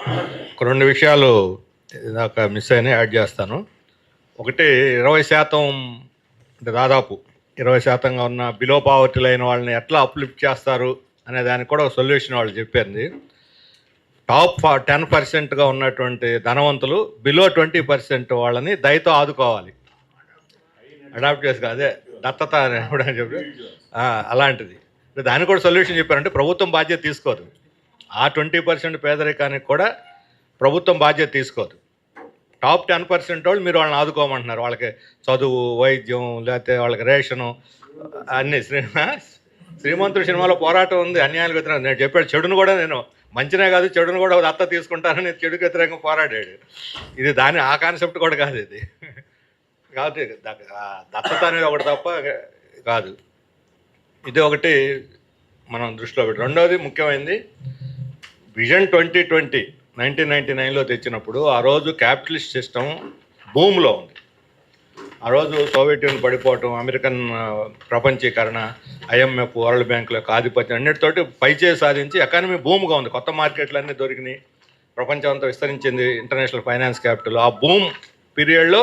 ఒక 2 విషయాలు ఇందాక మిస్ అయినాయి, యాడ్ చేస్తాను. ఒకటి 20% అంటే దాదాపు 20%గా ఉన్న బిలో పావర్టీ లైన్ వాళ్ళని ఎట్లా అప్లిఫ్ట్ చేస్తారు అనే దానికి కూడా ఒక సొల్యూషన్ వాళ్ళు చెప్పింది. టాప్ 10%గా ఉన్నటువంటి ధనవంతులు బిలో 20% వాళ్ళని దయతో ఆదుకోవాలి, అడాప్ట్ చేసుకో, అదే దత్తత అని కూడా చెప్పి అలాంటిది. దానికి కూడా సొల్యూషన్ చెప్పారంటే ప్రభుత్వం బాధ్యత తీసుకోదు. ఆ 20% పేదరికానికి కూడా ప్రభుత్వం బాధ్యత తీసుకోదు. టాప్ 10% వాళ్ళు మీరు వాళ్ళని ఆదుకోమంటున్నారు. వాళ్ళకి చదువు, వైద్యం, లేకపోతే వాళ్ళకి రేషను అన్నీ. శ్రీమంతుడు సినిమాలో పోరాటం ఉంది, అన్యాయాలకు వ్యతిరేకంగా. నేను చెప్పాడు, చెడును కూడా నేను మంచినే కాదు చెడును కూడా దత్త తీసుకుంటానని చెడుకు వ్యతిరేకంగా పోరాడాడు. ఇది ఆ కాన్సెప్ట్ కూడా కాదు ఇది. కాబట్టి దత్తత అనేది ఒకటి తప్ప కాదు. ఇది ఒకటి మనం దృష్టిలో పెట్టి. రెండవది ముఖ్యమైనది, విజన్ 2020 1999లో తెచ్చినప్పుడు ఆ రోజు క్యాపిటలిస్ట్ సిస్టమ్ భూమిలో ఉంది. ఆ రోజు సోవియట్ యూనియన్ పడిపోవటం, అమెరికన్ ప్రపంచీకరణ, IMF, వరల్డ్ బ్యాంకుల యొక్క ఆధిపత్యం అన్నిటితోటి పైచేయి సాధించి ఎకానమీ భూమిగా ఉంది. కొత్త మార్కెట్లు అన్నీ దొరికినాయి, ప్రపంచం అంతా విస్తరించింది, ఇంటర్నేషనల్ ఫైనాన్స్ క్యాపిటల్. ఆ భూమ్ పీరియడ్లో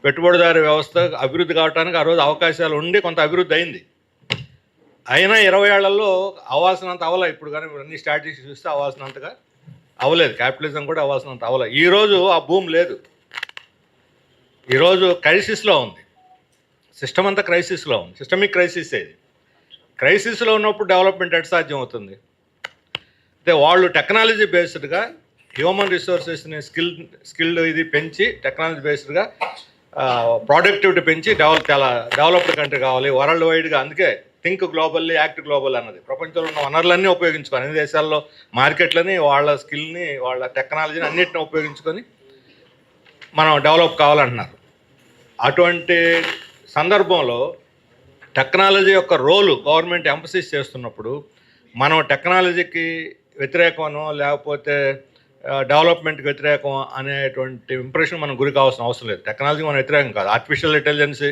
పెట్టుబడిదారు వ్యవస్థ అభివృద్ధి కావడానికి ఆ రోజు అవకాశాలు ఉండి కొంత అభివృద్ధి అయింది. అయినా 20 ఏళ్లలో అవ్వాల్సినంత అవల. ఇప్పుడు కానీ అన్ని స్ట్రాటజీస్ చూస్తే అవ్వాల్సినంతగా అవ్వలేదు. క్యాపిటలిజం కూడా అవ్వాల్సినంత అవల. ఈరోజు ఆ భూమి లేదు. ఈరోజు క్రైసిస్లో ఉంది, సిస్టమ్ అంతా క్రైసిస్లో ఉంది. సిస్టమిక్ క్రైసిస్ ఇది. క్రైసిస్లో ఉన్నప్పుడు డెవలప్మెంట్ ఎట్ సాధ్యం అవుతుంది. అయితే వాళ్ళు టెక్నాలజీ బేస్డ్గా హ్యూమన్ రిసోర్సెస్ని స్కిల్డ్ ఇది పెంచి, టెక్నాలజీ బేస్డ్గా ప్రొడక్టివిటీ పెంచి చాలా డెవలప్డ్ కంట్రీ కావాలి వరల్డ్ వైడ్గా. అందుకే థింక్ గ్లోబల్లీ, యాక్ట్ గ్లోబల్ అన్నది. ప్రపంచంలో ఉన్న వనరులన్నీ ఉపయోగించుకొని, అన్ని దేశాల్లో మార్కెట్లని, వాళ్ళ స్కిల్ని, వాళ్ళ టెక్నాలజీని అన్నిటిని ఉపయోగించుకొని మనం డెవలప్ కావాలంటున్నారు. అటువంటి సందర్భంలో టెక్నాలజీ యొక్క రోలు గవర్నమెంట్ ఎంఫసిస్ చేస్తున్నప్పుడు మనం టెక్నాలజీకి వ్యతిరేకమనో లేకపోతే డెవలప్మెంట్కి వ్యతిరేకం అనేటువంటి ఇంప్రెషన్ మనం గురి కావాల్సిన అవసరం లేదు. టెక్నాలజీ మనం వ్యతిరేకం కాదు. ఆర్టిఫిషియల్ ఇంటెలిజెన్స్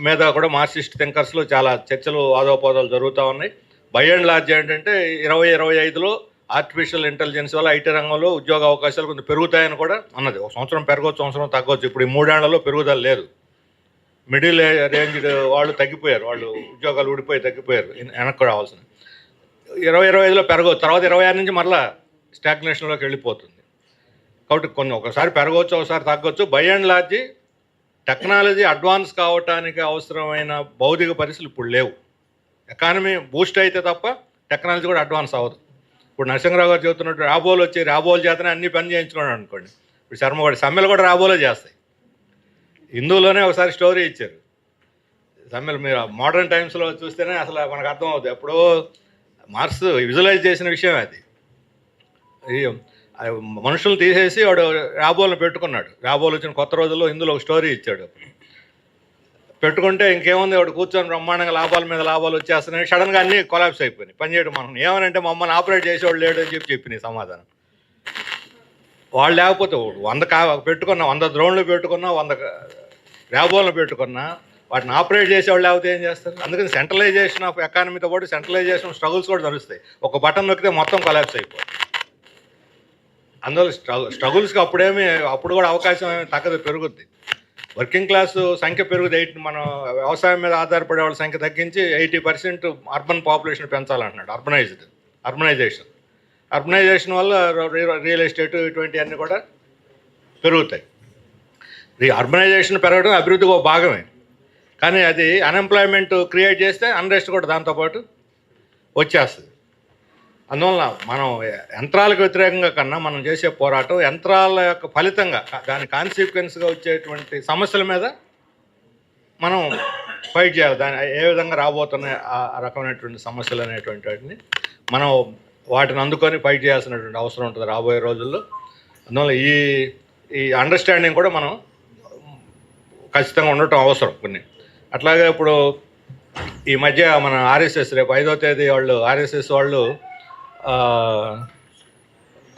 మీద కూడా మార్క్సిస్ట్ థింకర్స్లో చాలా చర్చలు, వాదోపవాదాలు జరుగుతూ ఉన్నాయి. బై అండ్ లార్జ్ ఏంటంటే 2025లో ఆర్టిఫిషియల్ ఇంటెలిజెన్స్ వల్ల IT రంగంలో ఉద్యోగ అవకాశాలు కొంచెం పెరుగుతాయని కూడా అన్నది. ఒక సంవత్సరం పెరగవచ్చు, సంవత్సరం తగ్గవచ్చు. ఇప్పుడు ఈ 3 ఏళ్లలో పెరుగుదల లేదు. మిడిల్ రేంజ్ వాళ్ళు తగ్గిపోయారు, వాళ్ళు ఉద్యోగాలు ఊడిపోయి తగ్గిపోయారు, వెనక్కి రావాల్సిన. 2025లో పెరగవచ్చు, తర్వాత 26 నుంచి మరలా స్టాగ్నేషన్లోకి వెళ్ళిపోతుంది. కాబట్టి ఒకసారి పెరగవచ్చు, ఒకసారి తగ్గవచ్చు. By and large technology advance కావటానికి అవసరమైన భౌతిక పరిస్థితులు ఇప్పుడు లేవు. ఎకానమీ బూస్ట్ అయితే తప్ప టెక్నాలజీ కూడా అడ్వాన్స్ అవ్వదు. ఇప్పుడు నరసింహరావు గారు చెబుతున్నట్టు రాబోలు వచ్చి రాబోలు చేతనే అన్ని పని చేయించుకున్నాడు అనుకోండి. ఇప్పుడు శర్మగూడ సమ్మెలు కూడా రాబోలో చేస్తాయి. హిందువులోనే ఒకసారి స్టోరీ ఇచ్చారు సమ్మెలు. మీరు మోడర్న్ టైమ్స్లో చూస్తేనే అసలు మనకు అర్థం అవుతుంది. ఎప్పుడో మార్క్స్ విజువలైజ్ చేసిన విషయం అది. మనుషులు తీసేసి వాడు రాబోలను పెట్టుకున్నాడు. రాబోలు వచ్చిన కొత్త రోజుల్లో హిందువులో ఒక స్టోరీ ఇచ్చాడు. పెట్టుకుంటే ఇంకేముంది, వాడు కూర్చొని బ్రహ్మాండంగా లాభాల మీద లాభాలు వచ్చేస్తున్నాయి. సడన్గా అన్నీ కొలాప్స్ అయిపోయినాయి. పనిచేయడం మనం ఏమనంటే మమ్మల్ని ఆపరేట్ చేసేవాడు లేడు అని చెప్పినాయి సమాధానం. వాళ్ళు లేకపోతే 100 పెట్టుకున్నా, 100 ద్రోణులు పెట్టుకున్నా, 100 ర్యాబోలను పెట్టుకున్నా, వాటిని ఆపరేట్ చేసేవాళ్ళు లేకపోతే ఏం చేస్తారు? అందుకని సెంట్రలైజేషన్ ఆఫ్ ఎకానమీతో పాటు సెంట్రలైజేషన్ స్ట్రగుల్స్ కూడా నడుస్తాయి. ఒక బటన్ నొక్కితే మొత్తం కొలాప్స్ అయిపోతుంది. అందువల్ల స్ట్రగుల్స్కి అప్పుడు కూడా అవకాశం తగ్గదు, పెరుగుద్ది. వర్కింగ్ క్లాస్ సంఖ్య పెరుగుతుంది. మనం వ్యవసాయం మీద ఆధారపడే వాళ్ళ సంఖ్య తగ్గించి 80% అర్బన్ పాపులేషన్ పెంచాలంటున్నాడు. అర్బనైజేషన్ వల్ల రియల్ ఎస్టేట్ ఇటువంటివన్నీ కూడా పెరుగుతాయి. అర్బనైజేషన్ పెరగడం అభివృద్ధికి ఒక భాగమే, కానీ అది అన్ఎంప్లాయ్మెంట్ క్రియేట్ చేస్తే అన్రెస్ట్ కూడా దాంతోపాటు వచ్చేస్తుంది. అందువల్ల మనం యంత్రాలకు వ్యతిరేకంగా కన్నా మనం చేసే పోరాటం యంత్రాల యొక్క ఫలితంగా దాని కాన్సిక్వెన్స్గా వచ్చేటువంటి సమస్యల మీద మనం ఫైట్ చేయాలి. దాని ఏ విధంగా రాబోతున్నాయి ఆ రకమైనటువంటి సమస్యలు అనేటువంటి వాటిని మనం వాటిని అందుకొని ఫైట్ చేయాల్సినటువంటి అవసరం ఉంటుంది రాబోయే రోజుల్లో. అందువల్ల ఈ అండర్స్టాండింగ్ కూడా మనం ఖచ్చితంగా ఉండటం అవసరం కొన్ని. అట్లాగే ఇప్పుడు ఈ మధ్య మన RSS రేపు 5వ తేదీ వాళ్ళు RSS వాళ్ళు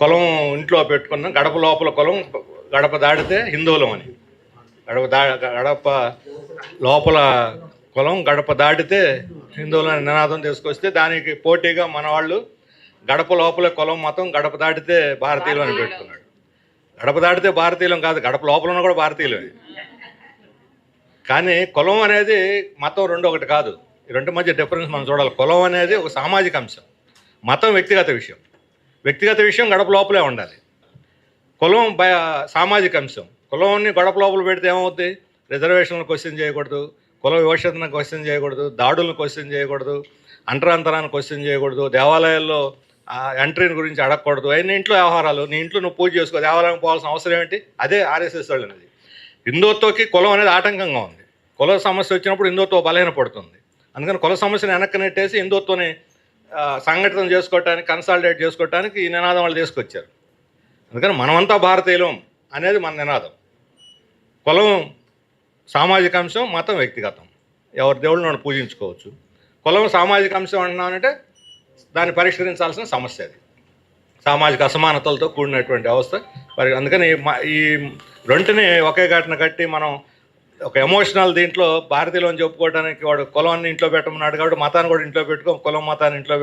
కులం ఇంట్లో పెట్టుకున్న గడప లోపల కులం, గడప దాడితే హిందువులం అని. గడప లోపల కులం, గడప దాటితే హిందువులని నినాదం తీసుకొస్తే దానికి పోటీగా మన వాళ్ళు గడప లోపలే కులం మతం, గడప దాటితే భారతీయులు అని పెట్టుకున్నాడు. గడప దాటితే భారతీయులం కాదు, గడప లోపల ఉన్న కూడా భారతీయులే. కానీ కులం అనేది మతం రెండు ఒకటి కాదు. ఈ రెండు మధ్య డిఫరెన్స్ మనం చూడాలి. కులం అనేది ఒక సామాజిక అంశం, మతం వ్యక్తిగత విషయం. వ్యక్తిగత విషయం గడప లోపలే ఉండాలి. కులం సామాజిక అంశం. కులాన్ని గడప లోపల పెడితే ఏమవుద్ది? రిజర్వేషన్లు క్వశ్చన్ చేయకూడదు, కుల వివక్షతను క్వశ్చన్ చేయకూడదు, దాడులను క్వశ్చన్ చేయకూడదు, అంటరాంతరాన్ని క్వశ్చన్ చేయకూడదు, దేవాలయాల్లో ఎంట్రీని గురించి అడగకూడదు. అయిన ఇంట్లో వ్యవహారాలు, నీ ఇంట్లో నువ్వు పూజ చేసుకో, దేవాలయం పోవాల్సిన అవసరం ఏంటి? అదే ఆర్ఎస్ఎస్ వాళ్ళు అనేది. హిందుత్వకి కులం అనేది ఆటంకంగా ఉంది. కుల సమస్య వచ్చినప్పుడు హిందుత్వం బలహీనపడుతుంది. అందుకని కుల సమస్యను వెనక్కి నెట్టేసి హిందుత్వాన్ని సంఘటితం చేసుకోవటానికి, కన్సాలిడేట్ చేసుకోవటానికి ఈ నినాదం వాళ్ళు తీసుకొచ్చారు. అందుకని మనమంతా భారతీయులం అనేది మన నినాదం. కులం సామాజిక అంశం, మతం వ్యక్తిగతం. ఎవరి దేవుళ్ళని మనం పూజించుకోవచ్చు. కులం సామాజిక అంశం అంటున్నామంటే దాన్ని పరిష్కరించాల్సిన సమస్య అది. సామాజిక అసమానతలతో కూడినటువంటి వ్యవస్థ. మరి అందుకని ఈ రెంటిని ఒకే ఘటన కట్టి మనం ఒక ఎమోషనల్ దీంట్లో భారతీయులు అని చెప్పుకోవడానికి వాడు కులాన్ని ఇంట్లో పెట్టమన్నాడు కాబట్టి మతాన్ని కూడా ఇంట్లో పెట్టుకో, కులం మతాన్ని ఇంట్లో